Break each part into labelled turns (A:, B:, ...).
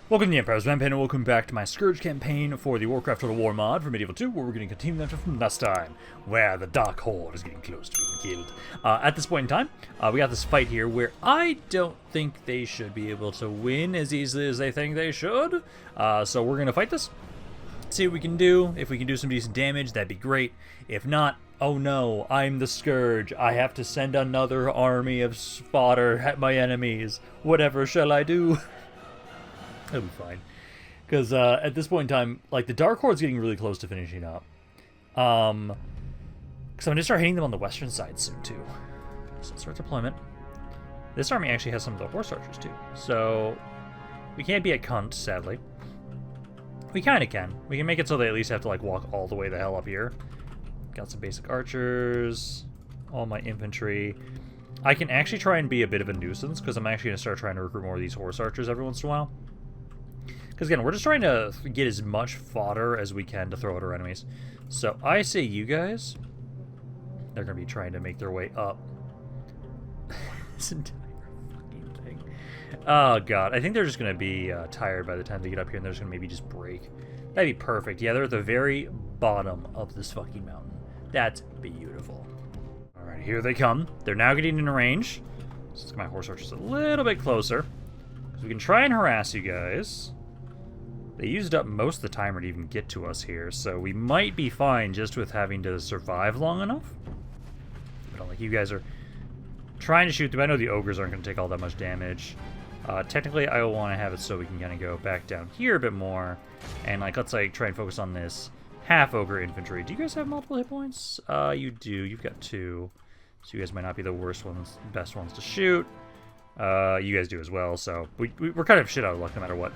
A: Welcome to the Empire's Campaign, and welcome back to my Scourge campaign for the Warcraft III War mod for Medieval 2, where we're going to continue that from last time, where the Dark Horde is getting close to being killed. At this point in time, we got this fight here where I don't think they should be able to win as easily as they think they should. So we're going to fight this, see what we can do. If we can do some decent damage, that'd be great. If not, oh no, I'm the Scourge. I have to send another army of fodder at my enemies. Whatever shall I do? It'll be fine. Because at this point in time, like, the Dark Horde's getting really close to finishing up. Because I'm going to start hitting them on the western side soon, too. So let's start deployment. This army actually has some of the horse archers, too. So we can't be at Cunt, sadly. We kind of can. We can make it so they at least have to, like, walk all the way the hell up here. Got some basic archers. All my infantry. I can actually try and be a bit of a nuisance, because I'm actually going to start trying to recruit more of these horse archers every once in a while. Because again, we're just trying to get as much fodder as we can to throw at our enemies. So I say you guys, they're going to be trying to make their way up. This entire fucking thing. Oh god, I think they're just going to be tired by the time they get up here, and they're just going to maybe just break. That'd be perfect. Yeah, they're at the very bottom of this fucking mountain. That's beautiful. Alright, here they come. They're now getting in range. So let's get my horse archers a little bit closer, because we can try and harass you guys. They used up most of the timer to even get to us here, so we might be fine just with having to survive long enough. But like, you guys are trying to shoot them. I know the ogres aren't going to take all that much damage. Technically, I will want to have it so we can kind of go back down here a bit more, and like, let's like try and focus on this half ogre infantry. Do you guys have multiple hit points? You do. You've got 2, so you guys might not be the worst ones, best ones to shoot. You guys do as well, so we're kind of shit out of luck no matter what.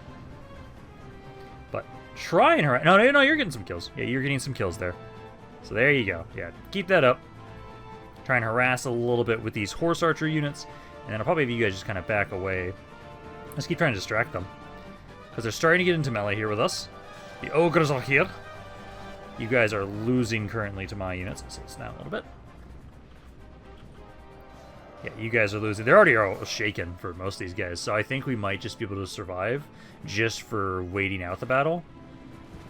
A: But try and harass. No, you're getting some kills. Yeah, you're getting some kills there. So there you go. Yeah, keep that up. Try and harass a little bit with these horse archer units, and then I'll probably have you guys just kind of back away. Let's keep trying to distract them, because they're starting to get into melee here with us. The ogres are here. You guys are losing currently to my units. So it's down a little bit. Yeah, you guys are losing. They're already all shaken for most of these guys, so I think we might just be able to survive just for waiting out the battle.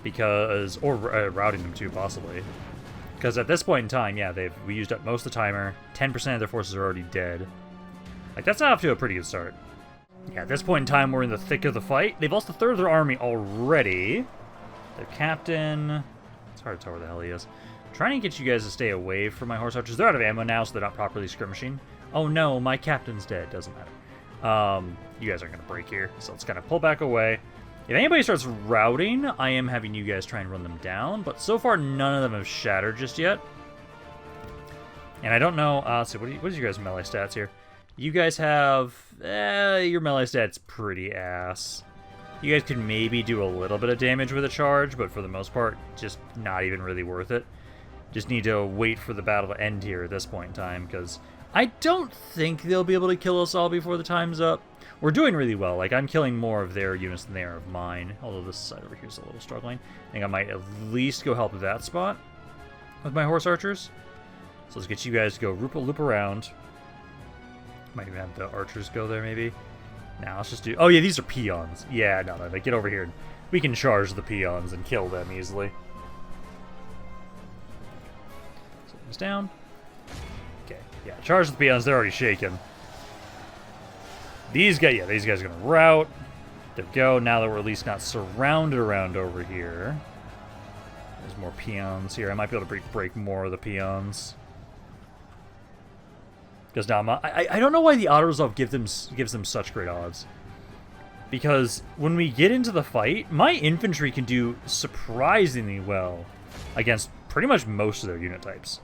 A: Because, or routing them too, possibly. Because at this point in time, yeah, we used up most of the timer. 10% of their forces are already dead. Like, that's off to a pretty good start. Yeah, at this point in time, we're in the thick of the fight. They've lost a third of their army already. Their captain... It's hard to tell where the hell he is. I'm trying to get you guys to stay away from my horse archers. They're out of ammo now, so they're not properly skirmishing. Oh no, my captain's dead. Doesn't matter. You guys aren't going to break here, so let's kind of pull back away. If anybody starts routing, I am having you guys try and run them down, but so far none of them have shattered just yet. And I don't know, so what is your guys' melee stats here? You guys have, your melee stats pretty ass. You guys could maybe do a little bit of damage with a charge, but for the most part, just not even really worth it. Just need to wait for the battle to end here at this point in time, because I don't think they'll be able to kill us all before the time's up. We're doing really well. Like, I'm killing more of their units than they are of mine. Although this side over here is a little struggling. I think I might at least go help that spot with my horse archers. So let's get you guys to go loop around. Might even have the archers go there, maybe. Now let's just do... Oh, yeah, these are peons. Yeah, no, like, get over here. We can charge the peons and kill them easily. So he's down. Okay, yeah, charge the peons. They're already shaken. These guys, yeah, these guys are going to rout. There we go. Now that we're at least not surrounded around over here. There's more peons here. I might be able to break more of the peons. Because now I don't know why the auto resolve gives them such great odds. Because when we get into the fight, my infantry can do surprisingly well against pretty much most of their unit types.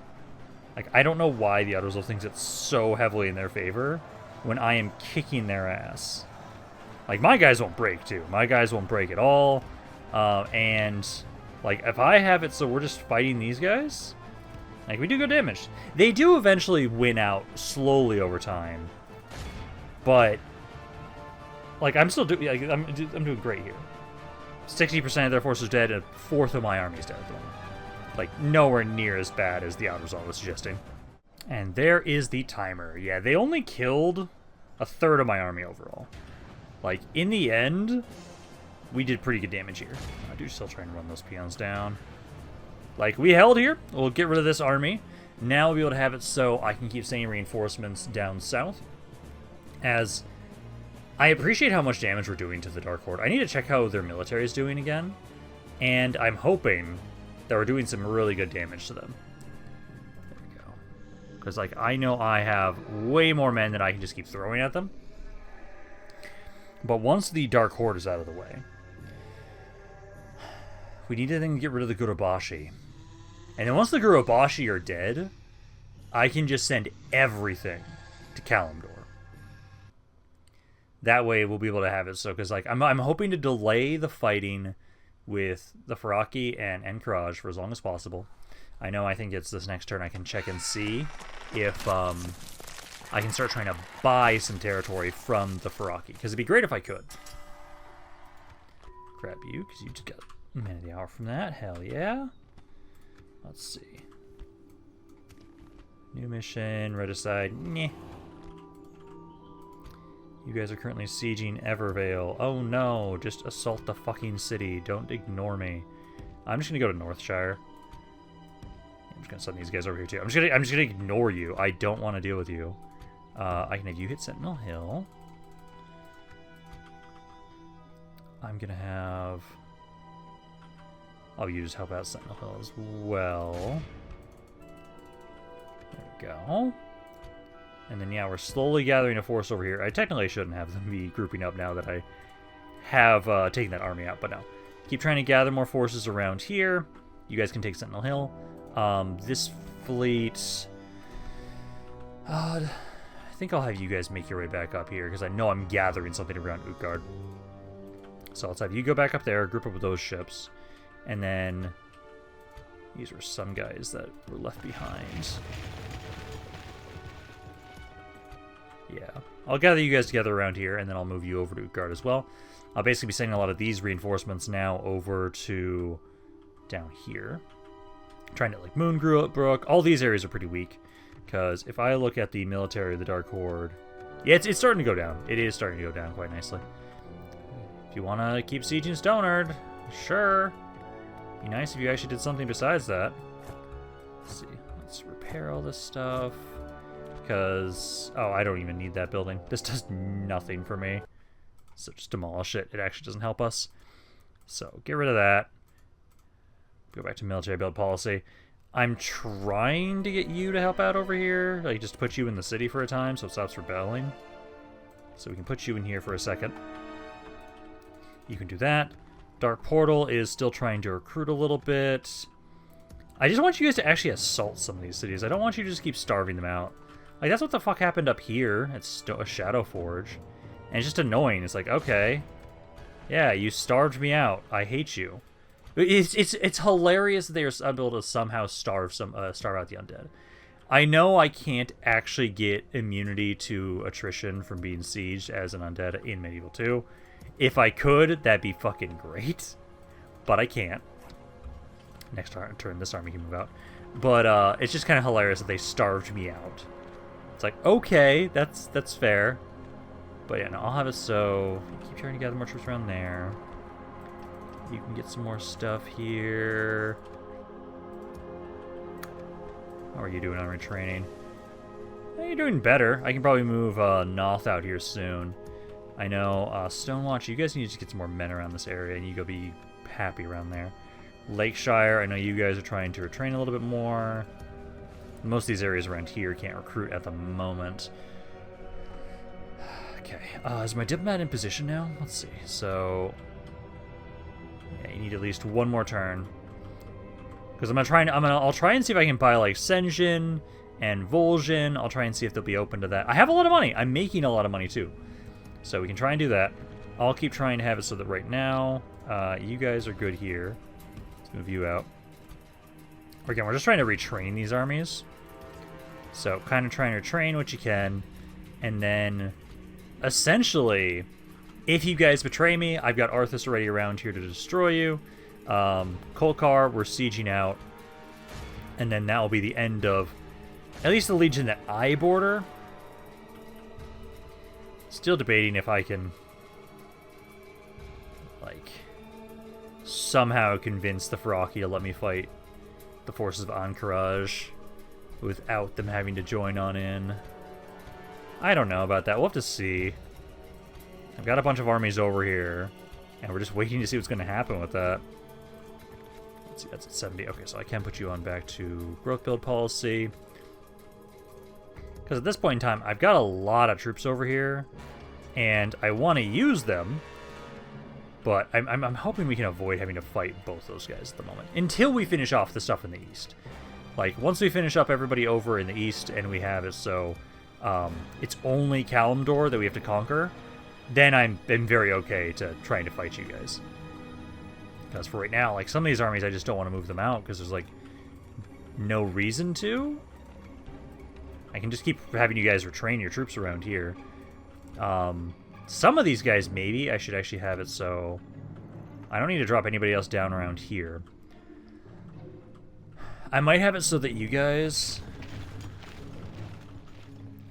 A: Like, I don't know why the auto resolve thinks it's so heavily in their favor when I am kicking their ass. Like, my guys won't break, too. My guys won't break at all. And, like, if I have it so we're just fighting these guys, like, we do good damage. They do eventually win out slowly over time. But, like, I'm still doing, like, I'm doing great here. 60% of their forces dead, and a fourth of my army is dead at the moment. Like, nowhere near as bad as the auto resolve was suggesting. And there is the timer. Yeah, they only killed a third of my army overall. Like, in the end, we did pretty good damage here. I do still try and run those peons down. Like we held here. We'll get rid of this army. Now we'll be able to have it so I can keep sending reinforcements down south. As I appreciate how much damage we're doing to the Dark Horde. I need to check how their military is doing again. And I'm hoping that we're doing some really good damage to them. There we go. Because, like, I know I have way more men than I can just keep throwing at them. But once the Dark Horde is out of the way, we need to then get rid of the Gurubashi. And then once the Gurubashi are dead, I can just send everything to Kalimdor. That way we'll be able to have it. So, because, like, I'm hoping to delay the fighting with the Faraki and Encourage for as long as possible. I think it's this next turn I can check and see if I can start trying to buy some territory from the Faraki. Because it'd be great if I could. Grab you, because you just got Man of the Hour from that. Hell yeah. Let's see. New mission, Regicide. Nyeh. You guys are currently sieging Evervale. Oh no, just assault the fucking city. Don't ignore me. I'm just gonna go to Northshire. I'm just gonna send these guys over here too. I'm just gonna ignore you. I don't want to deal with you. I can have you hit Sentinel Hill. I'm gonna have... you just help out Sentinel Hill as well. There we go. And then, yeah, we're slowly gathering a force over here. I technically shouldn't have them be grouping up now that I have taken that army out, but no. Keep trying to gather more forces around here. You guys can take Sentinel Hill. This fleet... I think I'll have you guys make your way back up here, because I know I'm gathering something around Utgard. So let's have you go back up there, group up with those ships. And then... these were some guys that were left behind. Yeah, I'll gather you guys together around here, and then I'll move you over to Utgard as well. I'll basically be sending a lot of these reinforcements now over to down here. Trying to, like, Moonbrook. All these areas are pretty weak, because if I look at the military of the Dark Horde... yeah, it's starting to go down. It is starting to go down quite nicely. If you want to keep sieging Stonard, sure. Be nice if you actually did something besides that. Let's see. Let's repair all this stuff. Because, I don't even need that building. This does nothing for me. So just demolish it. It actually doesn't help us. So get rid of that. Go back to military build policy. I'm trying to get you to help out over here. Like, just put you in the city for a time so it stops rebelling. So we can put you in here for a second. You can do that. Dark Portal is still trying to recruit a little bit. I just want you guys to actually assault some of these cities. I don't want you to just keep starving them out. Like, that's what the fuck happened up here at Shadow Forge. And it's just annoying. It's like, okay. Yeah, you starved me out. I hate you. It's hilarious that they are able to somehow starve out the undead. I know I can't actually get immunity to attrition from being sieged as an undead in Medieval 2. If I could, that'd be fucking great. But I can't. Next turn, this army can move out. But it's just kind of hilarious that they starved me out. It's like, okay, that's fair. But yeah, no, I'll have it so... keep trying to gather more troops around there. You can get some more stuff here. How are you doing on retraining? You're doing better. I can probably move Noth out here soon. I know, Stonewatch, you guys need to get some more men around this area, and you go be happy around there. Lakeshire, I know you guys are trying to retrain a little bit more. Most of these areas around here can't recruit at the moment. Okay, is my diplomat in position now? Let's see. So, yeah, you need at least one more turn. Because I'll try and see if I can buy like Senjin and Vol'jin. I'll try and see if they'll be open to that. I have a lot of money. I'm making a lot of money too. So we can try and do that. I'll keep trying to have it so that right now, you guys are good here. Let's move you out. Again, we're just trying to retrain these armies. So, kind of trying to train what you can. And then, essentially, if you guys betray me, I've got Arthas already around here to destroy you. Kolkar, we're sieging out. And then that will be the end of at least the Legion that I border. Still debating if I can, like... somehow convince the Feraki to let me fight the forces of Encourage without them having to join on in. I don't know about that. We'll have to see. I've got a bunch of armies over here, and we're just waiting to see what's going to happen with that. Let's see, that's at 70. Okay, so I can put you on back to growth build policy. Because at this point in time, I've got a lot of troops over here, and I want to use them, but I'm hoping we can avoid having to fight both those guys at the moment, until we finish off the stuff in the east. Like, once we finish up everybody over in the east, and we have it so it's only Kalimdor that we have to conquer, then I'm very okay to trying to fight you guys. Because for right now, like, some of these armies, I just don't want to move them out, because there's, like, no reason to. I can just keep having you guys retrain your troops around here. Some of these guys, maybe, I should actually have it so I don't need to drop anybody else down around here. I might have it so that you guys...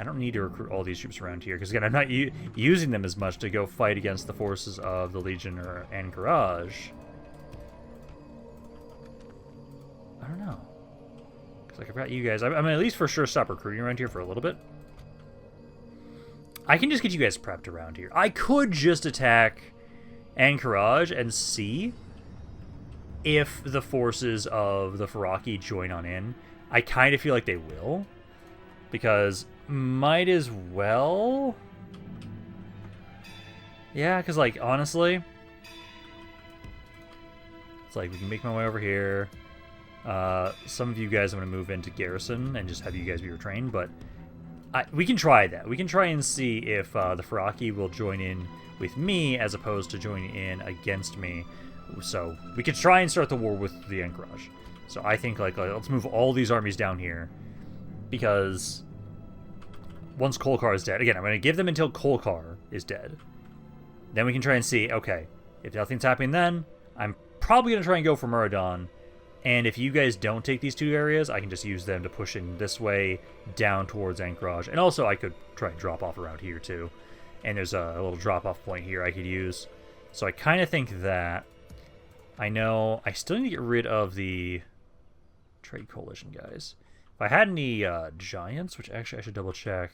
A: I don't need to recruit all these troops around here, because again, I'm not using them as much to go fight against the forces of the Legion or Encourage. I don't know. Because like, I've got you guys. I'm at least for sure stop recruiting around here for a little bit. I can just get you guys prepped around here. I could just attack Encourage and see if the forces of the Feraki join on in. I kind of feel like they will, because might as well. Yeah, because like honestly, it's like we can make my way over here. Some of you guys I'm going to move into Garrison and just have you guys be retrained, but we can try that. We can try and see if the Feraki will join in with me as opposed to joining in against me. So we could try and start the war with the Encourage. So I think like let's move all these armies down here, because once Kolkar is dead, again, I'm going to give them until Kolkar is dead. Then we can try and see, okay, if nothing's happening then, I'm probably going to try and go for Muradin. And if you guys don't take these two areas, I can just use them to push in this way down towards Encourage. And also I could try and drop off around here too. And there's a little drop-off point here I could use. So I kind of think that... I know I still need to get rid of the Trade Coalition guys. If I had any Giants, which actually I should double-check.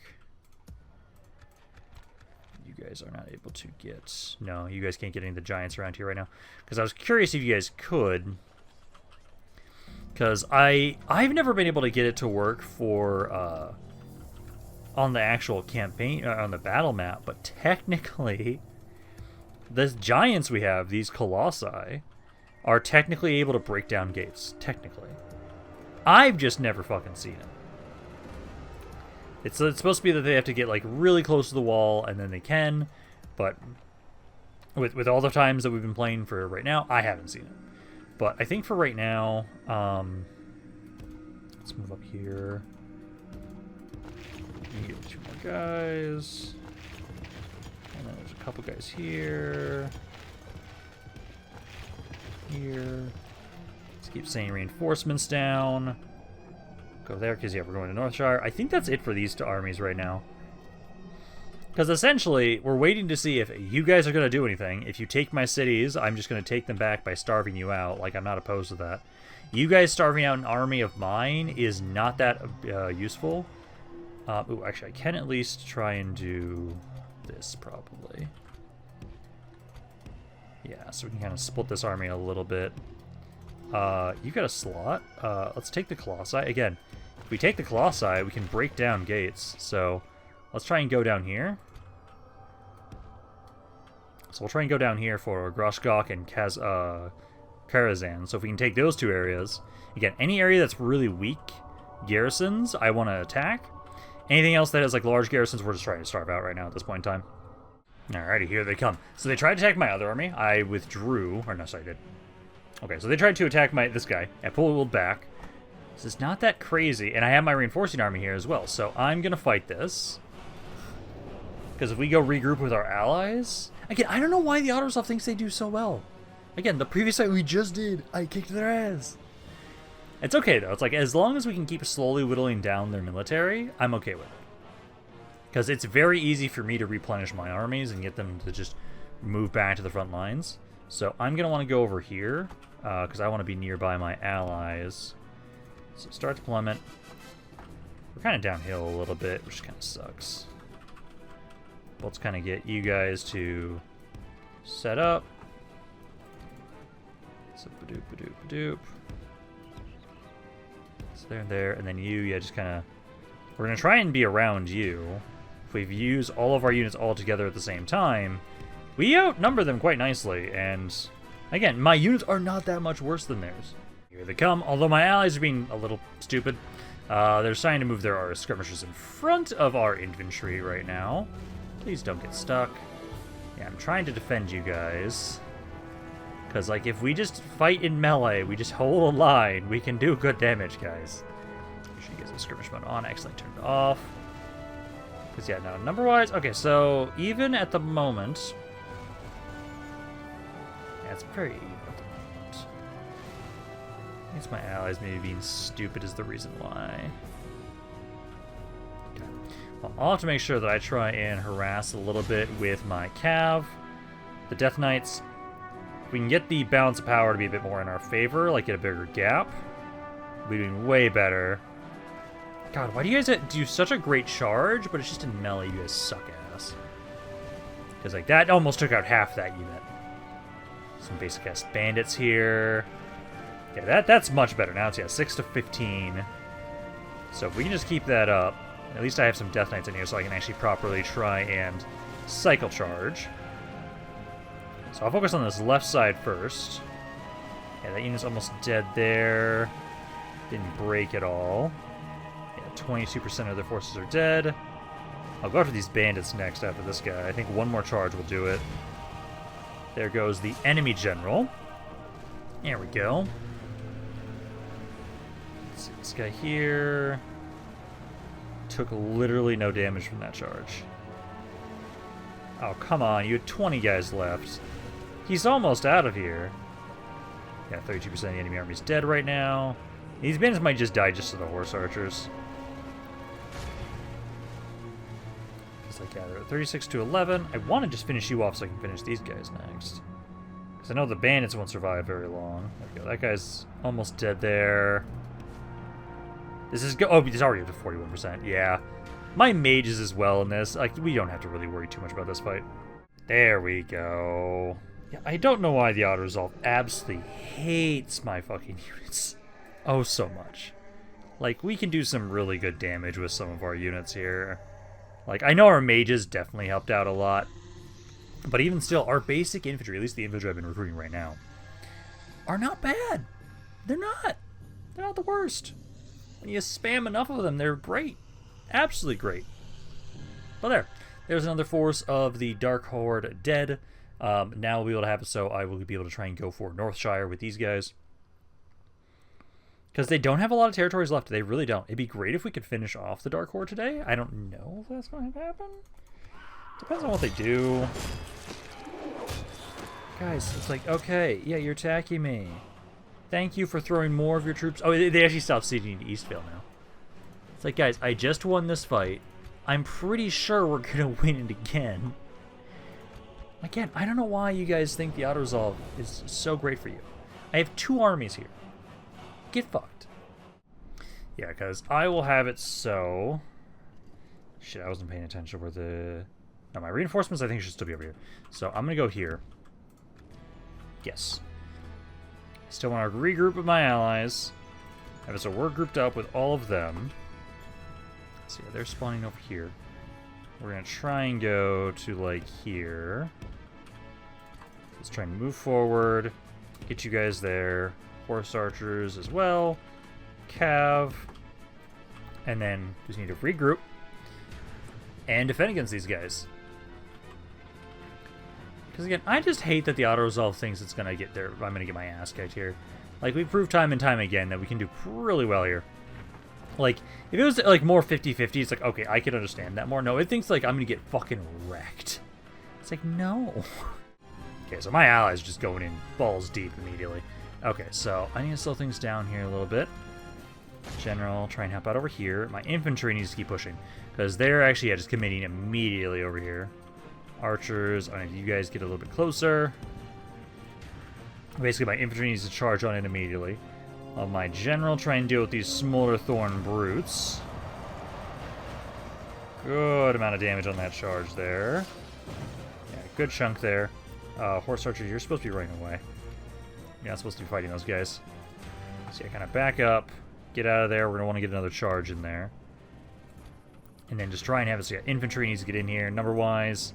A: You guys are not able to get... No, you guys can't get any of the Giants around here right now. Because I was curious if you guys could... Because I've never been able to get it to work for on the actual campaign, on the battle map, but technically the giants we have, these colossi, are technically able to break down gates. Technically. I've just never fucking seen it. It's supposed to be that they have to get like really close to the wall and then they can, but with all the times that we've been playing for right now, I haven't seen it. But I think for right now, let's move up here. Get 2 more guys. And then there's a couple guys here. Here. Let's keep sending reinforcements down. Go there, because yeah, we're going to Northshire. I think that's it for these two armies right now. Because essentially, we're waiting to see if you guys are going to do anything. If you take my cities, I'm just going to take them back by starving you out. Like, I'm not opposed to that. You guys starving out an army of mine is not that useful. Ooh, actually, I can at least try and do this, probably. Yeah, so we can kind of split this army a little bit. You got a slot. Let's take the Colossi. Again, if we take the Colossi, we can break down gates. So... let's try and go down here. So we'll try and go down here for Groshgok and Karazhan. So if we can take those two areas. Again, any area that's really weak garrisons, I want to attack. Anything else that has like large garrisons, we're just trying to starve out right now at this point in time. Alrighty, here they come. So they tried to attack my other army. I withdrew. Or no, sorry, I did. Okay, so they tried to attack this guy. I pulled back. This is not that crazy. And I have my reinforcing army here as well. So I'm going to fight this. Because if we go regroup with our allies... Again, I don't know why the Autosov thinks they do so well. Again, the previous fight we just did, I kicked their ass. It's okay, though. It's like, as long as we can keep slowly whittling down their military, I'm okay with it. Because it's very easy for me to replenish my armies and get them to just move back to the front lines. So I'm going to want to go over here, because I want to be nearby my allies. So start deployment. We're kind of downhill a little bit, which kind of sucks. But let's kind of get you guys to set up. So ba-doop, ba-doop, ba-doop. So there, and then you, yeah, just kind of... We're going to try and be around you. If we use all of our units all together at the same time, we outnumber them quite nicely, and again, my units are not that much worse than theirs. Here they come, although my allies are being a little stupid. They're trying to move their skirmishers in front of our infantry right now. Please don't get stuck. Yeah, I'm trying to defend you guys. Because, like, if we just fight in melee, we just hold a line, we can do good damage, guys. Make sure you guys have skirmish mode on. I actually turned it off. Because, yeah, no, number-wise... Okay, so even at the moment... Yeah, it's very even at the moment. I guess my allies maybe being stupid is the reason why. Okay. Well, I'll have to make sure that I try and harass a little bit with my cav. The Death Knights... If we can get the balance of power to be a bit more in our favor, like get a bigger gap, we'll be doing way better. God, why do you guys do such a great charge, but it's just in melee, you guys suck ass. Because, like, that almost took out half that unit. Some basic ass bandits here. Yeah, that's much better. Now it's, yeah, 6 to 15. So if we can just keep that up, at least I have some Death Knights in here so I can actually properly try and cycle charge. So I'll focus on this left side first. Yeah, that unit's almost dead there. Didn't break at all. Yeah, 22% of their forces are dead. I'll go after these bandits next after this guy. I think one more charge will do it. There goes the enemy general. There we go. Let's see this guy here. Took literally no damage from that charge. Oh, come on. You had 20 guys left. He's almost out of here. Yeah, 32% of the enemy army's dead right now. These bandits might just die just to the horse archers. It's like, yeah, they're at 36 to 11. I want to just finish you off so I can finish these guys next. Because I know the bandits won't survive very long. There we go. That guy's almost dead there. This is oh, he's already up to 41%. Yeah. My mages as well in this. Like, we don't have to really worry too much about this fight. There we go. Yeah, I don't know why the auto-resolve absolutely hates my fucking units. Oh, so much. Like, we can do some really good damage with some of our units here. Like, I know our mages definitely helped out a lot. But even still, our basic infantry, at least the infantry I've been recruiting right now, are not bad. They're not. They're not the worst. When you spam enough of them, they're great. Absolutely great. But there's another force of the Dark Horde dead. Now we'll be able to have it so I will be able to try and go for Northshire with these guys. Because they don't have a lot of territories left. They really don't. It'd be great if we could finish off the Dark Horde today. I don't know if that's going to happen. Depends on what they do. Guys, it's like, okay, yeah, you're attacking me. Thank you for throwing more of your troops. Oh, they actually stopped sieging to Eastvale now. It's like, guys, I just won this fight. I'm pretty sure we're going to win it again. Again, I don't know why you guys think the auto-resolve is so great for you. I have 2 armies here. Get fucked. Yeah, because I will have it so... Shit, I wasn't paying attention where the... No, my reinforcements I think should still be over here. So I'm going to go here. Yes. Still want to regroup with my allies. Have it so we're grouped up with all of them. So yeah, they're spawning over here. We're going to try and go to, like, here. Let's try and move forward. Get you guys there. Horse archers as well. Cav. And then just need to regroup. And defend against these guys. Because, again, I just hate that the auto-resolve thinks it's going to get there. I'm going to get my ass kicked here. Like, we've proved time and time again that we can do really well here. Like, if it was, like, more 50-50, it's like, okay, I can understand that more. No, it thinks, like, I'm going to get fucking wrecked. It's like, no. Okay, so my allies just going in balls deep immediately. Okay, so I need to slow things down here a little bit. General, try and help out over here. My infantry needs to keep pushing. Because they're actually just committing immediately over here. Archers, I need you guys get a little bit closer. Basically, my infantry needs to charge on it immediately. My general try and deal with these Smolder Thorn brutes. Good amount of damage on that charge there. Yeah, good chunk there. Horse archers, you're supposed to be running away. You're not supposed to be fighting those guys. So yeah, kind of back up, get out of there. We're going to want to get another charge in there. And then just try and have it. So yeah, infantry needs to get in here. Number-wise,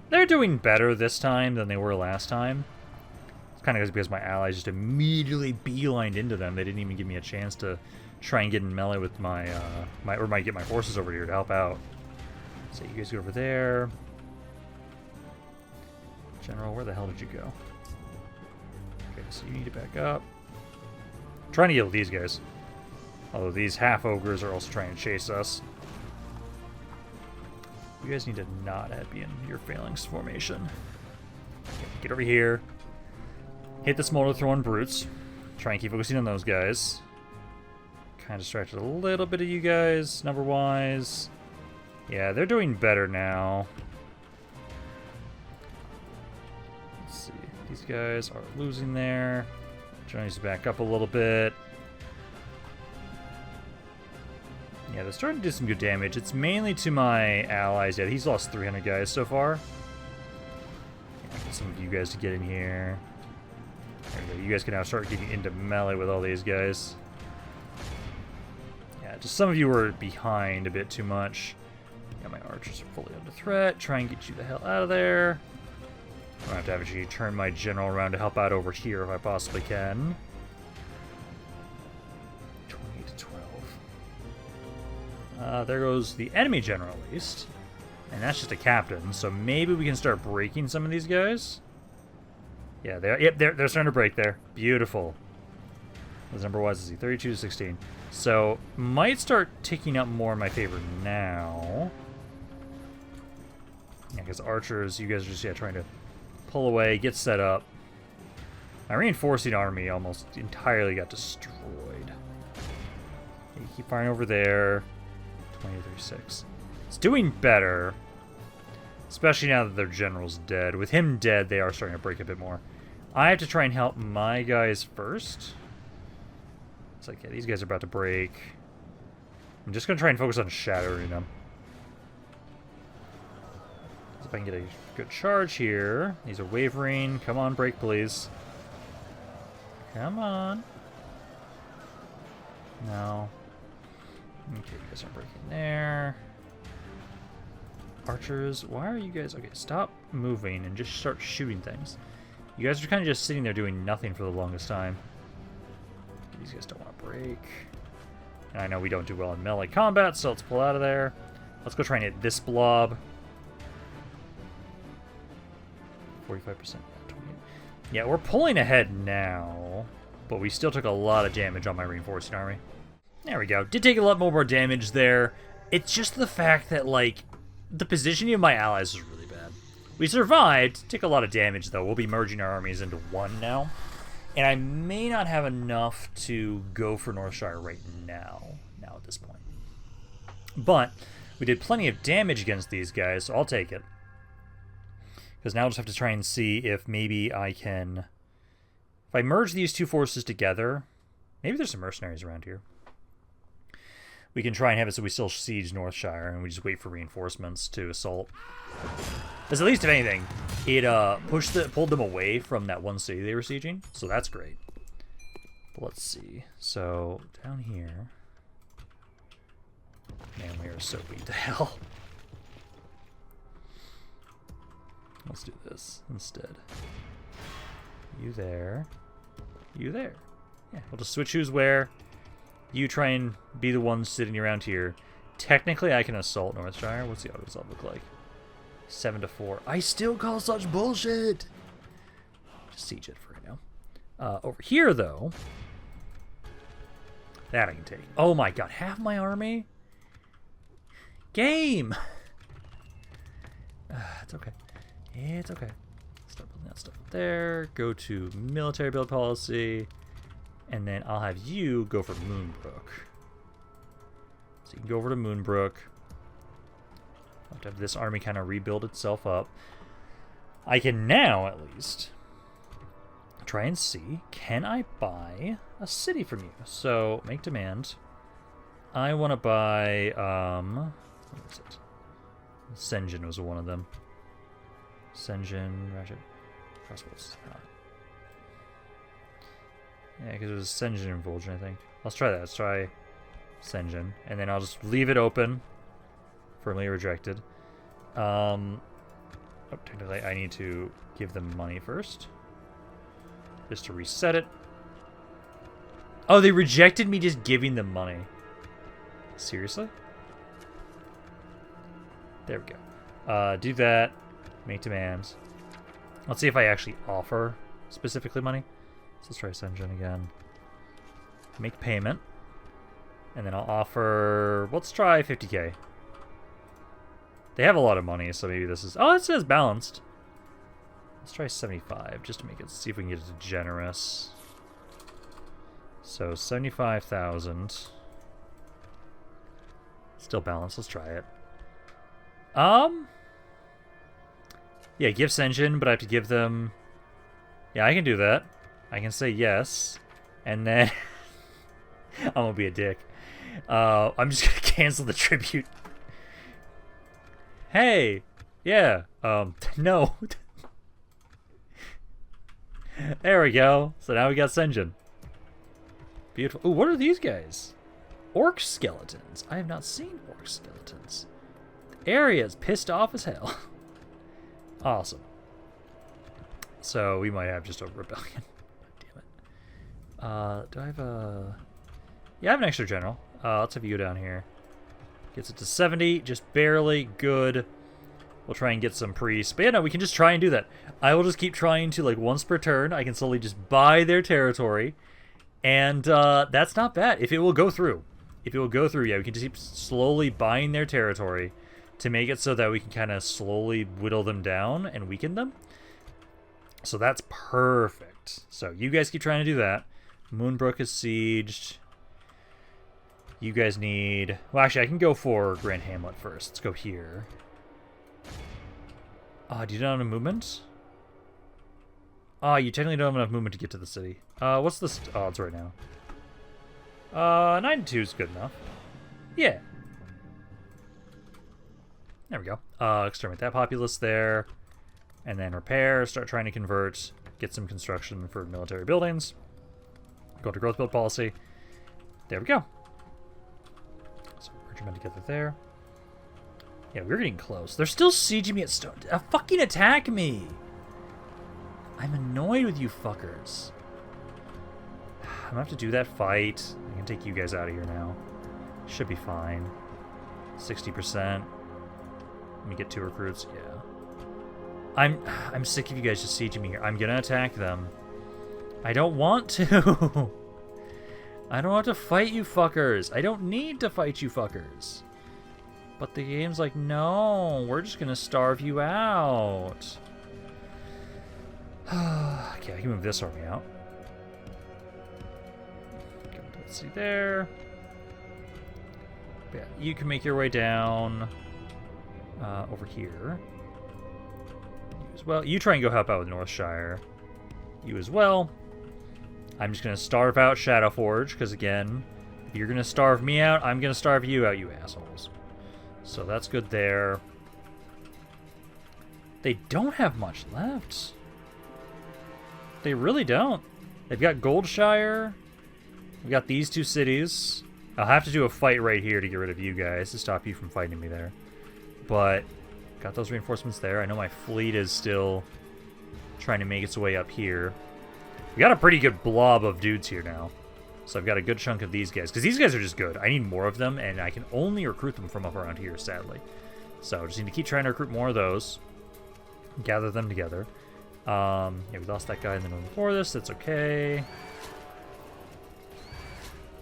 A: they're doing better this time than they were last time. It's kind of because my allies just immediately beelined into them. They didn't even give me a chance to try and get in melee with my, get my horses over here to help out. So you guys go over there. General, where the hell did you go? Okay, so you need to back up. I'm trying to deal with these guys. Although these half-ogres are also trying to chase us. You guys need to not be in your phalanx formation. Okay, get over here. Hit the Smolder Thorn brutes. Try and keep focusing on those guys. Kind of distracted a little bit of you guys, number-wise. Yeah, they're doing better now. Let's see. These guys are losing there. Trying to back up a little bit. Yeah, they're starting to do some good damage. It's mainly to my allies. Yeah, he's lost 300 guys so far. Yeah, get some of you guys to get in here. There we go. You guys can now start getting into melee with all these guys. Yeah, just some of you were behind a bit too much. Yeah, my archers are fully under threat. Try and get you the hell out of there. I'm going to have to actually turn my general around to help out over here if I possibly can. 28 to 12. There goes the enemy general, at least. And that's just a captain, so maybe we can start breaking some of these guys. Yeah, they're starting to break there. Beautiful. His number was, is he 32 to 16? So, might start ticking up more in my favor now. Yeah, because archers, you guys are just trying to pull away, get set up. My reinforcing army almost entirely got destroyed. You keep firing over there. 2036. It's doing better. Especially now that their general's dead. With him dead, they are starting to break a bit more. I have to try and help my guys first. It's like, yeah, these guys are about to break. I'm just going to try and focus on shattering them. See if I can get a good charge here. These are wavering. Come on, break, please. Come on. No. Okay, you guys aren't breaking there. Archers, why are you guys... Okay, stop moving and just start shooting things. You guys are kind of just sitting there doing nothing for the longest time. These guys don't want to break. And I know we don't do well in melee combat, so let's pull out of there. Let's go try and hit this blob. 45%. Yeah, we're pulling ahead now, but we still took a lot of damage on my reinforcing army. There we go. Did take a lot more damage there. It's just the fact that, like, the positioning of my allies is really bad. We survived. Took a lot of damage, though. We'll be merging our armies into one now. And I may not have enough to go for Northshire right now at this point. But we did plenty of damage against these guys, so I'll take it. Because now I'll just have to try and see if maybe I can... If I merge these two forces together... Maybe there's some mercenaries around here. We can try and have it so we still siege Northshire, and we just wait for reinforcements to assault. Because at least, if anything, it pulled them away from that one city they were sieging, so that's great. But let's see. So, down here... Man, we are so beat to hell. Let's do this instead. You there. You there. Yeah, we'll just switch who's where. You try and be the one sitting around here. Technically, I can assault Northshire. What's the auto assault look like? 7 to 4. I still call such bullshit! Just siege it for right now. Over here, though... That I can take. Oh my god, half my army? Game! It's okay. It's okay. Start building that stuff up there. Go to military build policy. And then I'll have you go for Moonbrook. So you can go over to Moonbrook. I'll have to have this army kind of rebuild itself up. I can now, at least, try and see, can I buy a city from you? So, make demand. I want to buy, what is it? Senjin was one of them. Senjin, Ratchet, Crossbows. Yeah, because it was Senjin and Vol'jin, I think. Let's try that. Let's try Senjin. And then I'll just leave it open. Firmly rejected. Oh, technically, I need to give them money first. Just to reset it. Oh, they rejected me just giving them money. Seriously? There we go. Do that. Make demands. Let's see if I actually offer specifically money. So let's try Senjin again. Make payment. And then I'll offer... Let's try 50k. They have a lot of money, so maybe this is... Oh, it says balanced. Let's try 75, just to make it... See if we can get it to generous. So, 75,000. Still balanced. Let's try it. Yeah, give Senjin, but I have to give them... Yeah, I can do that. I can say yes. And then... I'm gonna be a dick. I'm just gonna cancel the tribute. Hey! Yeah, no. There we go. So now we got Senjin. Beautiful. Ooh, what are these guys? Orc skeletons. I have not seen orc skeletons. The area is pissed off as hell. Awesome. So we might have just a rebellion. Damn it. Do I have a... Yeah, I have an extra general. Let's have you go down here. Gets it to 70, just barely. Good. We'll try and get some priests. But yeah, no, we can just try and do that. I will just keep trying to, like, once per turn, I can slowly just buy their territory. And that's not bad. If it will go through. If it will go through, yeah, we can just keep slowly buying their territory to make it so that we can kind of slowly whittle them down and weaken them. So that's perfect. So you guys keep trying to do that. Moonbrook is sieged. You guys need... Well, actually, I can go for Grand Hamlet first. Let's go here. Do you not have movement? You technically don't have enough movement to get to the city. What's the odds right now? 9-2 is good enough. Yeah. There we go. Exterminate that populace there. And then repair, start trying to convert, get some construction for military buildings. Go to growth build policy. There we go. So regiment together there. Yeah, we're getting close. They're still sieging me at stone. Fucking attack me! I'm annoyed with you fuckers. I'm gonna have to do that fight. I can take you guys out of here now. Should be fine. 60%. Let me get 2 recruits. Yeah. I'm sick of you guys just sieging me here. I'm gonna attack them. I don't want to. I don't want to fight you fuckers. I don't need to fight you fuckers. But the game's like, no, we're just gonna starve you out. Okay, I can move this army out. Let's see there. Yeah, you can make your way down over here. You as well. You try and go help out with Northshire. You as well. I'm just gonna starve out Shadowforge, because again, if you're gonna starve me out, I'm gonna starve you out, you assholes. So that's good there. They don't have much left. They really don't. They've got Goldshire. We got these 2 cities. I'll have to do a fight right here to get rid of you guys, to stop you from fighting me there. But got those reinforcements there. I know my fleet is still trying to make its way up here. We got a pretty good blob of dudes here now. So I've got a good chunk of these guys. Because these guys are just good. I need more of them, and I can only recruit them from up around here, sadly. So just need to keep trying to recruit more of those. Gather them together. Yeah, we lost that guy in the room before this. That's okay.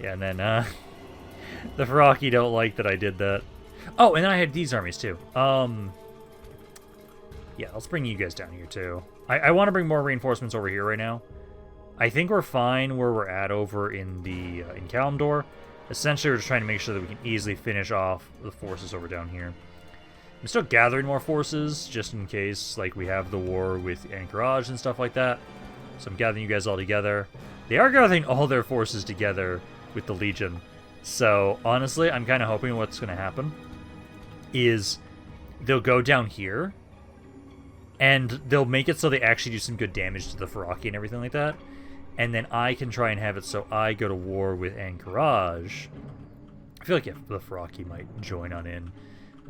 A: Yeah, and then the Ferraki don't like that I did that. Oh, and then I had these armies too. Yeah, let's bring you guys down here too. I want to bring more reinforcements over here right now. I think we're fine where we're at over in the in Kalimdor. Essentially, we're just trying to make sure that we can easily finish off the forces over down here. I'm still gathering more forces, just in case, like, we have the war with Anchorage and stuff like that. So I'm gathering you guys all together. They are gathering all their forces together with the Legion. So, honestly, I'm kind of hoping what's going to happen is they'll go down here, and they'll make it so they actually do some good damage to the Ferraki and everything like that. And then I can try and have it so I go to war with Anchorage. I feel like the Ferraki might join on in,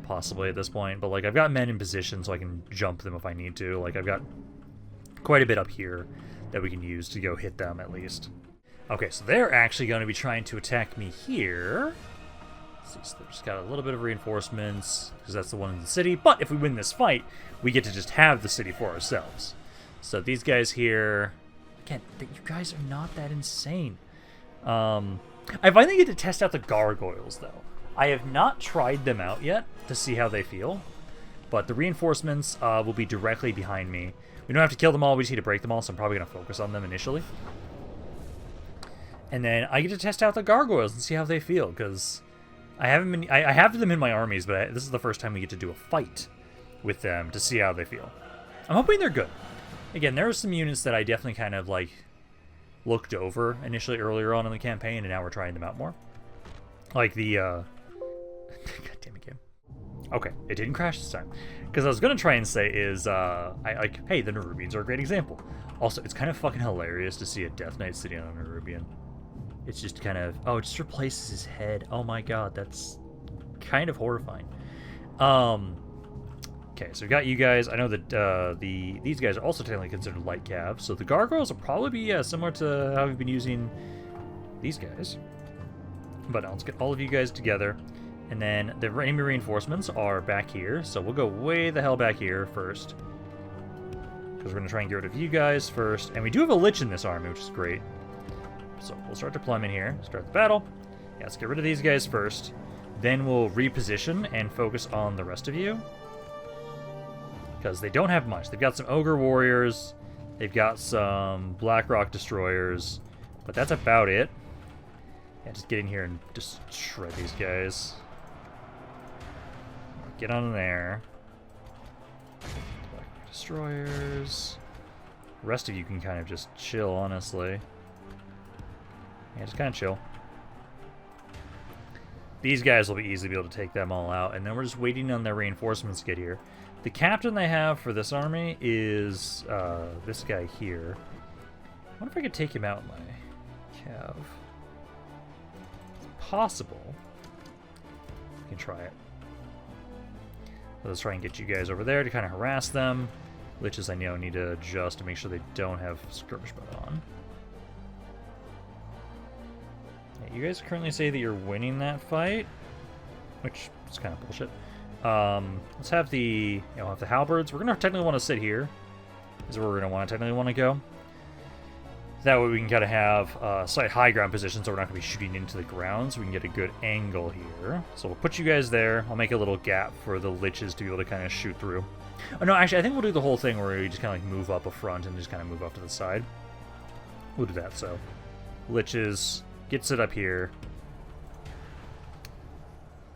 A: possibly at this point. But, like, I've got men in position so I can jump them if I need to. Like, I've got quite a bit up here that we can use to go hit them, at least. Okay, so they're actually going to be trying to attack me here. So they've just got a little bit of reinforcements, because that's the one in the city. But if we win this fight, we get to just have the city for ourselves. So these guys here... Again, you guys are not that insane. I finally get to test out the gargoyles, though. I have not tried them out yet to see how they feel. But the reinforcements will be directly behind me. We don't have to kill them all, we just need to break them all, so I'm probably going to focus on them initially. And then I get to test out the gargoyles and see how they feel, because I haven't been... I have them in my armies, but this is the first time we get to do a fight with them to see how they feel. I'm hoping they're good. Again, there are some units that I definitely kind of, like, looked over initially earlier on in the campaign, and now we're trying them out more. Like the, God damn it, game. Okay, it didn't crash this time. Because I was going to try and say is, hey, the Nerubians are a great example. Also, it's kind of fucking hilarious to see a Death Knight sitting on a Nerubian. It's just kind of... Oh, it just replaces his head. Oh my god, that's kind of horrifying. Okay, so we got you guys. I know that these guys are also technically considered light cav, so the gargoyles will probably be similar to how we've been using these guys. But let's get all of you guys together. And then the enemy reinforcements are back here, so we'll go way the hell back here first. Because we're going to try and get rid of you guys first. And we do have a Lich in this army, which is great. So we'll start deployment here. Start the battle. Yeah, let's get rid of these guys first. Then we'll reposition and focus on the rest of you. Because they don't have much. They've got some Ogre Warriors. They've got some Blackrock Destroyers. But that's about it. Yeah, just get in here and just shred these guys. Get on there. Blackrock Destroyers. The rest of you can kind of just chill, honestly. Yeah, just kind of chill. These guys will be easily able to take them all out, and then we're just waiting on their reinforcements to get here. The captain they have for this army is this guy here. I wonder if I could take him out in my cav. It's possible. We can try it. Let's try and get you guys over there to kind of harass them. Liches I know need to adjust to make sure they don't have skirmish mode on. Yeah, you guys currently say that you're winning that fight, which is kind of bullshit. Let's have the have the halberds. We're gonna technically want to sit here. This is where we're gonna technically want to go. That way we can kind of have slight high ground position, so we're not gonna be shooting into the ground, so we can get a good angle here. So we'll put you guys there. I'll make a little gap for the liches to be able to kind of shoot through. Oh no, actually I think we'll do the whole thing where we just kind of like move up a front and just kind of move up to the side. We'll do that. So liches, get set up here.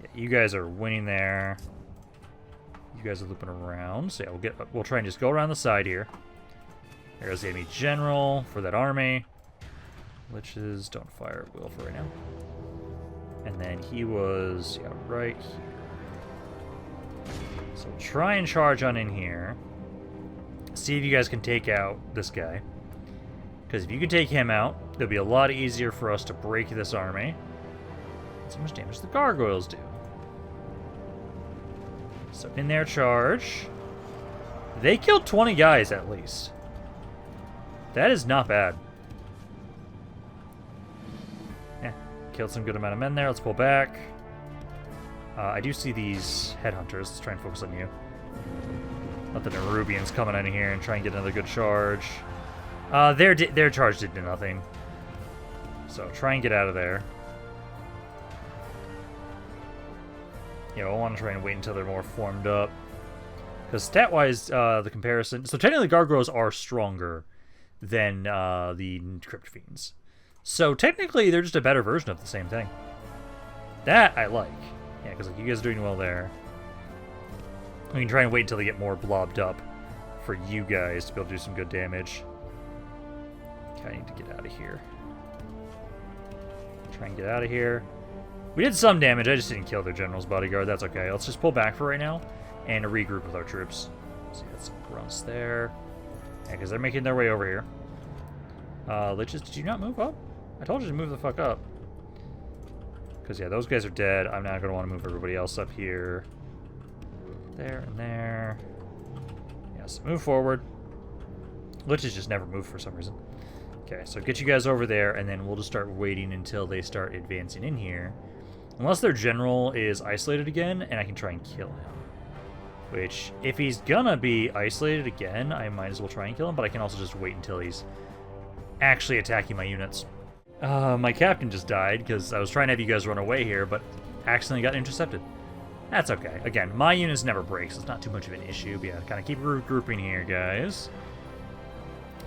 A: Yeah, you guys are winning there. You guys are looping around. So yeah, we'll try and just go around the side here. There's the enemy general for that army. Liches, don't fire at will for right now. And then he was right here. So try and charge on in here. See if you guys can take out this guy. Because if you can take him out, it'll be a lot easier for us to break this army. That's how much damage the gargoyles do. So in their charge. They killed 20 guys at least. That is not bad. Yeah, killed some good amount of men there. Let's pull back. I do see these headhunters. Let's try and focus on you. Let the Nerubians coming in here and try and get another good charge. Their charge did nothing. So try and get out of there. I want to try and wait until they're more formed up. Because stat-wise, the comparison... So technically gargoyles are stronger than the Crypt Fiends. So technically they're just a better version of the same thing. That I like. Yeah, because like, you guys are doing well there. We can try and wait until they get more blobbed up for you guys to be able to do some good damage. Okay, I need to get out of here. Try and get out of here. We did some damage, I just didn't kill their general's bodyguard. That's okay. Let's just pull back for right now and regroup with our troops. So got some grunts there. Yeah, because they're making their way over here. Liches, did you not move up? I told you to move the fuck up. Because, yeah, those guys are dead. I'm not going to want to move everybody else up here. There and there. Yes, move forward. Liches just never move for some reason. Okay, so get you guys over there, and then we'll just start waiting until they start advancing in here. Unless their general is isolated again, and I can try and kill him. Which, if he's gonna be isolated again, I might as well try and kill him, but I can also just wait until he's actually attacking my units. My captain just died, because I was trying to have you guys run away here, but accidentally got intercepted. That's okay. Again, my units never break, so it's not too much of an issue, but yeah, kind of keep regrouping here, guys.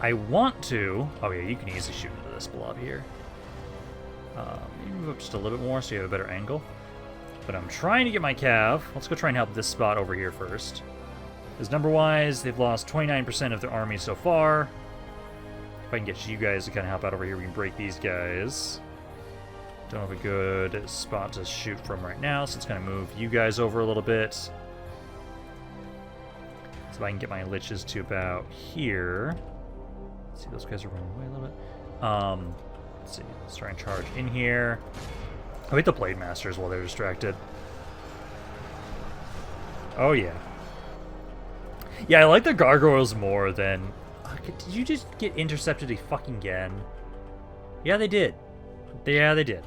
A: I want to... Oh yeah, you can easily shoot into this blob here. Maybe move up just a little bit more so you have a better angle. But I'm trying to get my cav. Let's go try and help this spot over here first. Because number-wise, they've lost 29% of their army so far. If I can get you guys to kind of help out over here, we can break these guys. Don't have a good spot to shoot from right now, so let's kind of move you guys over a little bit. So if I can get my liches to about here. Let's see, those guys are running away a little bit. Let's see, let's try and charge in here. I'll hit the Blade Masters while they're distracted. Oh, yeah. Yeah, I like the Gargoyles more than... Did you just get intercepted fucking again? Yeah, they did. Yeah, they did.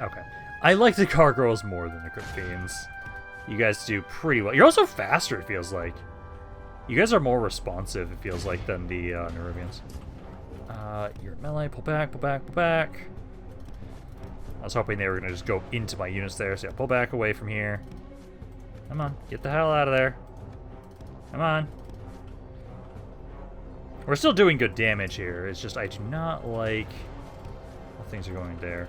A: Okay. I like the Gargoyles more than the Crypt Fiends. You guys do pretty well. You're also faster, it feels like. You guys are more responsive, it feels like, than the Nerubians. You're at melee. Pull back, pull back, pull back. I was hoping they were going to just go into my units there. So yeah, pull back away from here. Come on. Get the hell out of there. Come on. We're still doing good damage here. It's just I do not like how things are going there.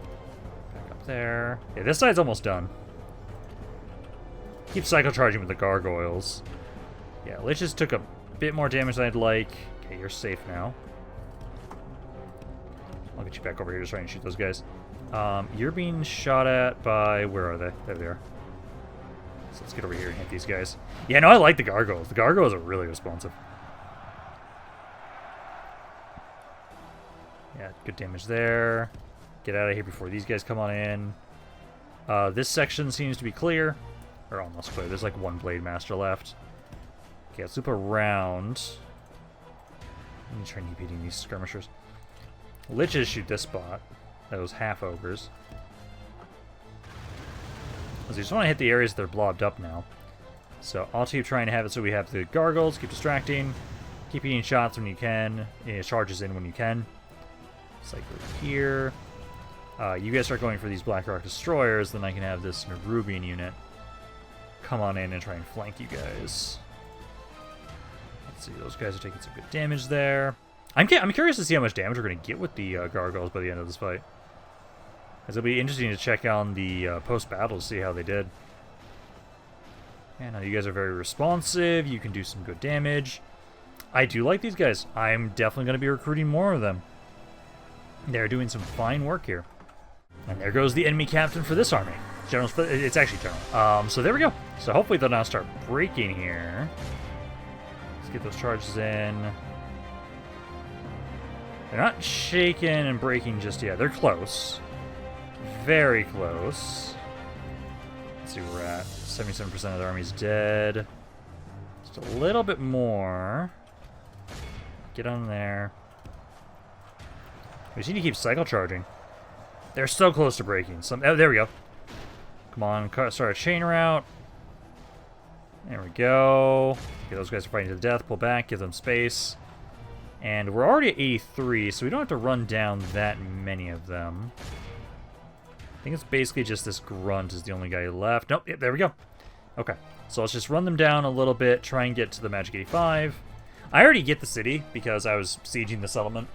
A: Back up there. Yeah, this side's almost done. Keep cycle charging with the Gargoyles. Yeah, Liches took a bit more damage than I'd like. Okay, you're safe now. I'll get you back over here to try and shoot those guys. You're being shot at by... Where are they? There they are. So let's get over here and hit these guys. Yeah, no, I like the Gargoyles. The Gargoyles are really responsive. Yeah, good damage there. Get out of here before these guys come on in. This section seems to be clear. Or almost clear. There's like one Blade Master left. Okay, let's loop around. Let me try and keep hitting these skirmishers. Liches shoot this spot. Those half ogres. So you just want to hit the areas that are blobbed up now. So I'll keep trying to have it so we have the Gargoyles, keep distracting, keep eating shots when you can, charges in when you can. It's like right here. You guys start going for these Blackrock destroyers, then I can have this Nerubian unit come on in and try and flank you guys. Let's see, those guys are taking some good damage there. I'm curious to see how much damage we're going to get with the Gargoyles by the end of this fight. Because it'll be interesting to check on the post-battle to see how they did. Yeah, no, you guys are very responsive. You can do some good damage. I do like these guys. I'm definitely going to be recruiting more of them. They're doing some fine work here. And there goes the enemy captain for this army. It's actually General. So there we go. So hopefully they'll now start breaking here. Let's get those charges in. They're not shaking and breaking just yet. They're close. Very close. Let's see where we're at. 77% of the army's dead. Just a little bit more. Get on there. We just need to keep cycle charging. They're so close to breaking. Oh, there we go. Come on, start a chain route. There we go. Okay, those guys are fighting to the death. Pull back, give them space. And we're already at 83, so we don't have to run down that many of them. I think it's basically just this grunt is the only guy left. Nope, yep, there we go. Okay, so let's just run them down a little bit, try and get to the Magic 85. I already get the city because I was sieging the settlement.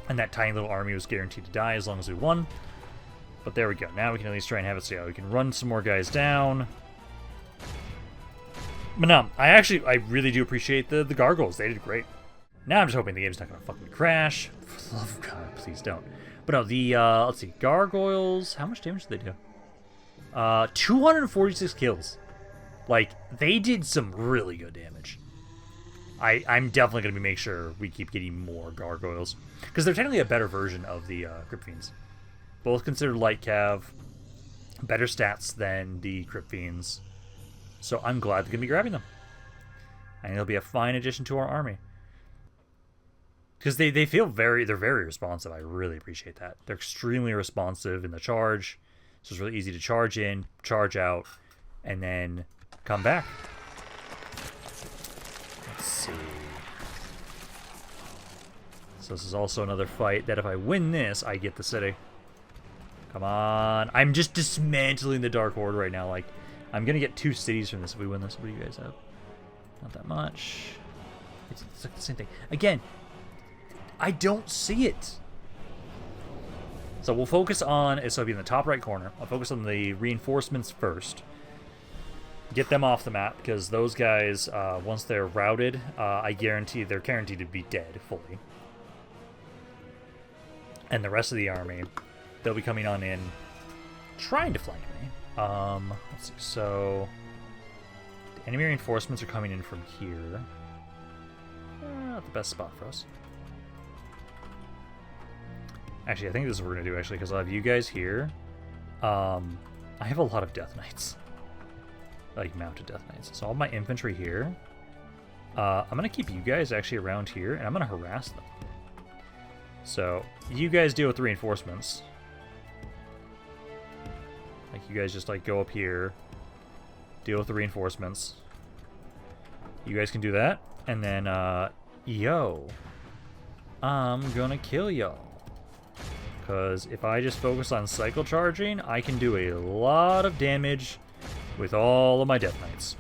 A: And that tiny little army was guaranteed to die as long as we won. But there we go. Now we can at least try and have it so yeah, we can run some more guys down. But no, I really do appreciate the gargoyles. They did great. Now I'm just hoping the game's not gonna fucking crash. For the love of God, please don't. But no, the let's see, gargoyles. How much damage did they do? 246 kills. Like, they did some really good damage. I'm definitely gonna make sure we keep getting more gargoyles, because they're technically a better version of the Crypt Fiends. Both considered light cav, better stats than the Crypt Fiends. So I'm glad they're gonna be grabbing them. And it'll be a fine addition to our army. Because they feel they're very responsive. I really appreciate that. They're extremely responsive in the charge. So it's really easy to charge in, charge out, and then come back. Let's see. So this is also another fight that if I win this, I get the city. Come on. I'm just dismantling the Dark Horde right now. Like, I'm going to get 2 cities from this if we win this. What do you guys have? Not that much. It's like the same thing. Again, I don't see it. So we'll focus on, so it'll be in the top right corner. I'll focus on the reinforcements first. Get them off the map, because those guys, once they're routed, I guarantee they're guaranteed to be dead fully. And the rest of the army, they'll be coming on in, trying to flank me. Let's see, so the enemy reinforcements are coming in from here. Not the best spot for us. Actually, I think this is what we're gonna do, actually, because I'll have you guys here. I have a lot of Death Knights. Like, mounted Death Knights. So all my infantry here. I'm gonna keep you guys actually around here, and I'm gonna harass them. So, you guys deal with the reinforcements. Like, you guys just, like, go up here. Deal with the reinforcements. You guys can do that. And then, yo. I'm gonna kill y'all. Because if I just focus on cycle charging, I can do a lot of damage with all of my Death Knights.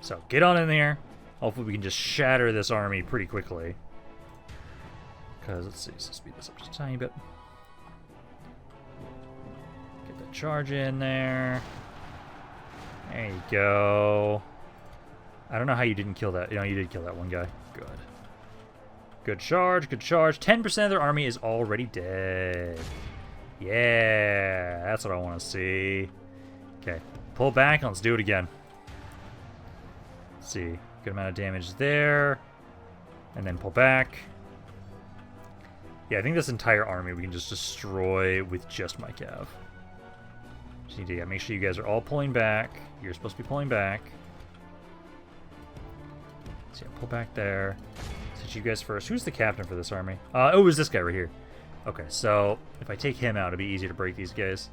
A: So, get on in there. Hopefully we can just shatter this army pretty quickly. Because, let's see, so speed this up just a tiny bit. Get that charge in there. There you go. I don't know how you didn't kill that. You know, you did kill that one guy. Good. Good charge, good charge. 10% of their army is already dead. Yeah, that's what I want to see. Okay, pull back and let's do it again. Let's see, good amount of damage there. And then pull back. Yeah, I think this entire army we can just destroy with just my cav. Just need to make sure you guys are all pulling back. You're supposed to be pulling back. So yeah, pull back there. Set you guys first. Who's the captain for this army? Oh, it was this guy right here. Okay, so if I take him out, it'll be easier to break these guys.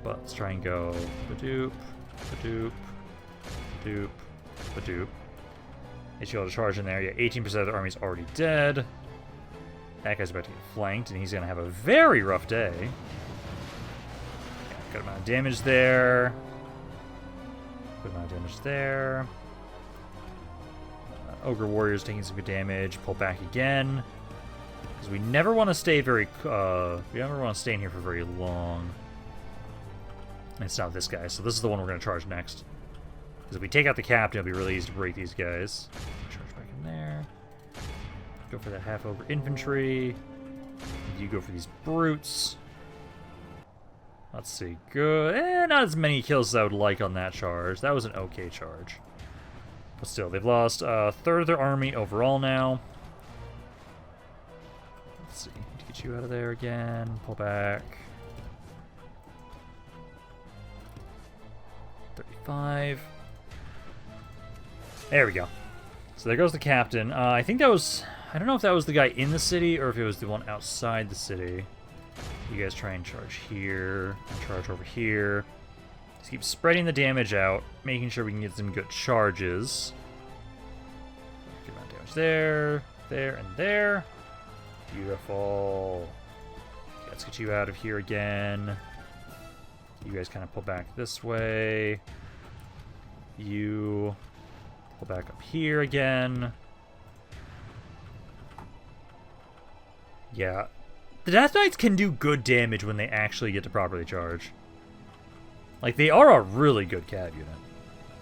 A: But let's try and go Badoop, Badoop, Badoop, Badoop. Get you all to charge in there. Yeah, 18% of the army's already dead. That guy's about to get flanked, and he's going to have a very rough day. Yeah, good amount of damage there. Good amount of damage there. Ogre Warrior's taking some good damage. Pull back again. Because we never want to stay we never want to stay in here for very long. And it's not this guy, so this is the one we're going to charge next. Because if we take out the captain, it'll be really easy to break these guys. Charge back in there. Go for that half-ogre infantry. You go for these brutes. Let's see. Good. Not as many kills as I would like on that charge. That was an okay charge. But still, they've lost a third of their army overall now. Let's see. Need to get you out of there again. Pull back. 35. There we go. So there goes the captain. I think that was... I don't know if that was the guy in the city or if it was the one outside the city. You guys try and charge here. And charge over here. Just keep spreading the damage out. Making sure we can get some good charges. Good amount of damage there. There and there. Beautiful. Okay, let's get you out of here again. You guys kind of pull back this way. You pull back up here again. Yeah. The Death Knights can do good damage when they actually get to properly charge. Like, they are a really good cav unit.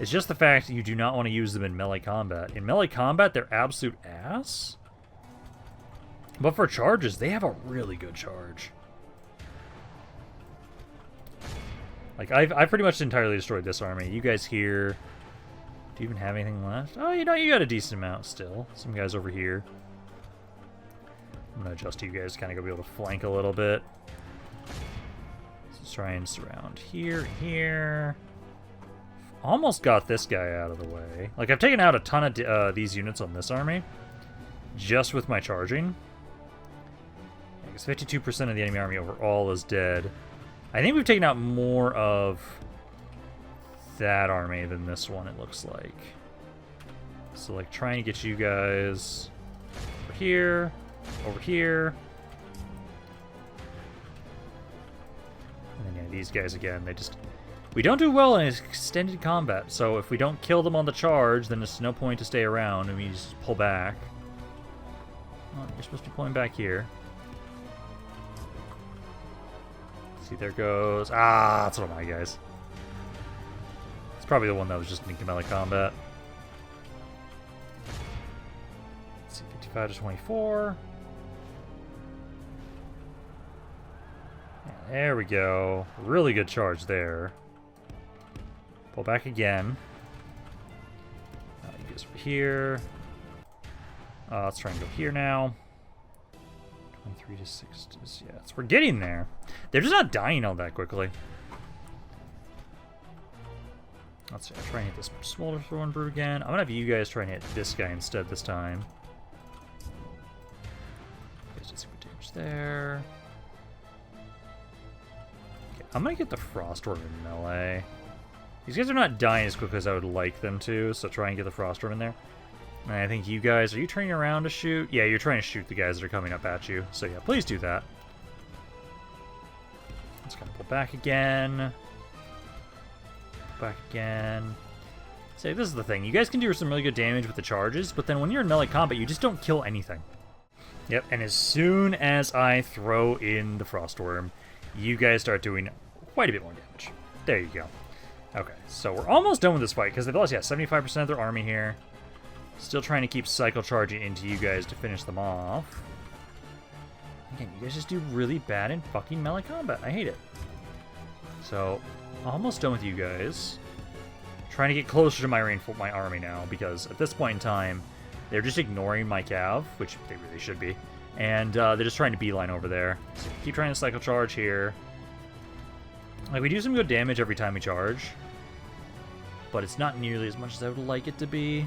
A: It's just the fact that you do not want to use them in melee combat. In melee combat, they're absolute ass. But for charges, they have a really good charge. Like, I've pretty much entirely destroyed this army. You guys here... Do you even have anything left? Oh, you know, you got a decent amount still. Some guys over here. I'm going to adjust you guys to kind of be able to flank a little bit. Let's try and surround here and here. Almost got this guy out of the way. Like, I've taken out a ton of these units on this army. Just with my charging. I guess 52% of the enemy army overall is dead. I think we've taken out more of that army than this one, it looks like. So, like, trying to get you guys over here, over here. And then, yeah, these guys again, they just... We don't do well in extended combat, so if we don't kill them on the charge, then there's no point to stay around, and we just pull back. Oh, you're supposed to be pulling back here. See, there goes... Ah, that's one of my guys. It's probably the one that was just in melee combat. Let's see, 55 to 24. Yeah, there we go. Really good charge there. Pull back again. You guys over here. Let's try and go here now. 23 to 6. Yeah, we're getting there. They're just not dying all that quickly. Let's see, I'll try and hit this Smolder Thorn Brew again. I'm gonna have you guys try and hit this guy instead this time. Guys did some good damage there. Okay, I'm gonna get the Frost Orb in melee. These guys are not dying as quickly as I would like them to, so try and get the Frost Orb in there. And I think you guys, are you turning around to shoot? Yeah, you're trying to shoot the guys that are coming up at you. So yeah, please do that. Let's kind of pull back again. Back again. Say, this is the thing. You guys can do some really good damage with the charges, but then when you're in melee combat, you just don't kill anything. Yep, and as soon as I throw in the Frostworm, you guys start doing quite a bit more damage. There you go. Okay, so we're almost done with this fight, because they've lost, yeah, 75% of their army here. Still trying to keep cycle charging into you guys to finish them off. Again, you guys just do really bad in fucking melee combat. I hate it. So, almost done with you guys. Trying to get closer to my army now, because at this point in time, they're just ignoring my cav, which they really should be. And they're just trying to beeline over there. So keep trying to cycle charge here. Like, we do some good damage every time we charge. But it's not nearly as much as I would like it to be.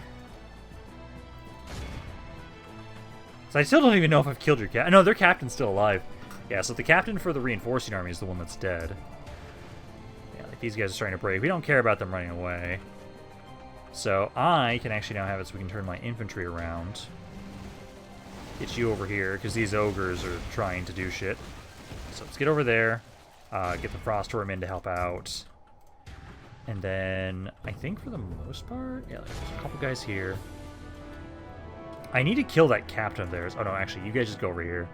A: So I still don't even know if I've killed your captain. No, their captain's still alive. Yeah, so the captain for the reinforcing army is the one that's dead. Yeah, like these guys are starting to break. We don't care about them running away. So I can actually now have it so we can turn my infantry around. Get you over here, because these ogres are trying to do shit. So let's get over there. Get the Frostworm in to help out. And then, I think for the most part, yeah, there's a couple guys here. I need to kill that captain of theirs. Oh no, actually, you guys just go over here.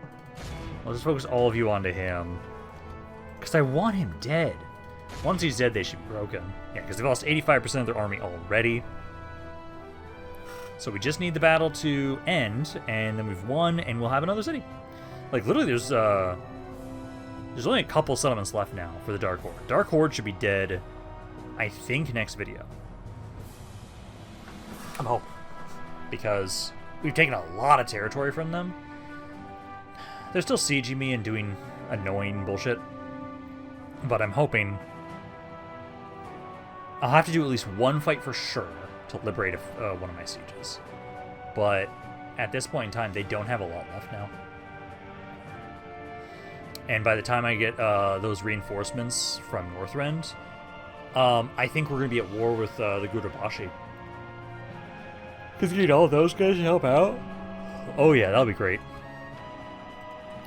A: I'll just focus all of you onto him. Because I want him dead. Once he's dead, they should be broken. Yeah, because they've lost 85% of their army already. So we just need the battle to end, and then we've won, and we'll have another city. Like, literally, there's only a couple settlements left now for the Dark Horde. Dark Horde should be dead, I think, next video. I'm hoping. Because we've taken a lot of territory from them. They're still sieging me and doing annoying bullshit. But I'm hoping I'll have to do at least one fight for sure to liberate one of my sieges. But at this point in time, they don't have a lot left now. And by the time I get those reinforcements from Northrend, I think we're going to be at war with the Gudabashi. Because you need all of those guys to help out? Oh yeah, that'll be great.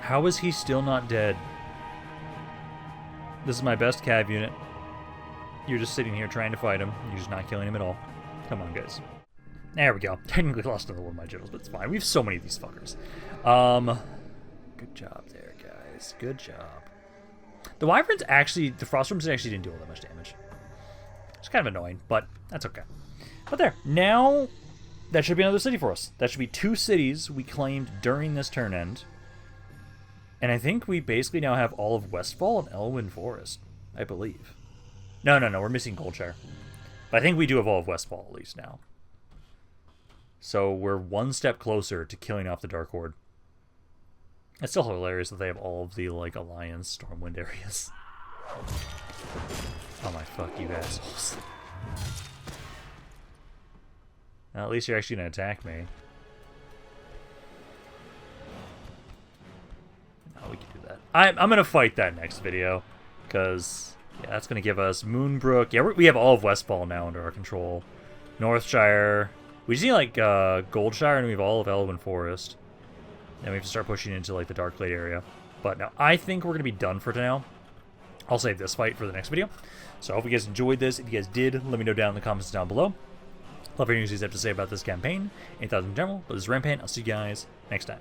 A: How is he still not dead? This is my best cav unit. You're just sitting here trying to fight him. You're just not killing him at all. Come on, guys. There we go. Technically lost another one of my generals, but it's fine. We have so many of these fuckers. Good job there, guys. Good job. The Wyverns actually, the Frostworms actually didn't do all that much damage. It's kind of annoying, but that's okay. But there. Now, that should be another city for us. That should be 2 cities we claimed during this turn end. And I think we basically now have all of Westfall and Elwyn Forest, I believe. No, we're missing Goldshire. But I think we do have all of Westfall at least now. So we're 1 step closer to killing off the Dark Horde. It's still hilarious that they have all of the, like, Alliance Stormwind areas. Oh my fuck you assholes. Well, at least you're actually gonna attack me. No, we can do that. I'm gonna fight that next video. Because, yeah, that's gonna give us Moonbrook. Yeah, we have all of Westfall now under our control. Northshire. We just need, like, Goldshire, and we have all of Elwyn Forest. Then we have to start pushing into, like, the Darkblade area. But no, I think we're going to be done for now. I'll save this fight for the next video. So I hope you guys enjoyed this. If you guys did, let me know down in the comments down below. Love hearing what you guys have to say about this campaign. Any thoughts in general. But this is Rampant. I'll see you guys next time.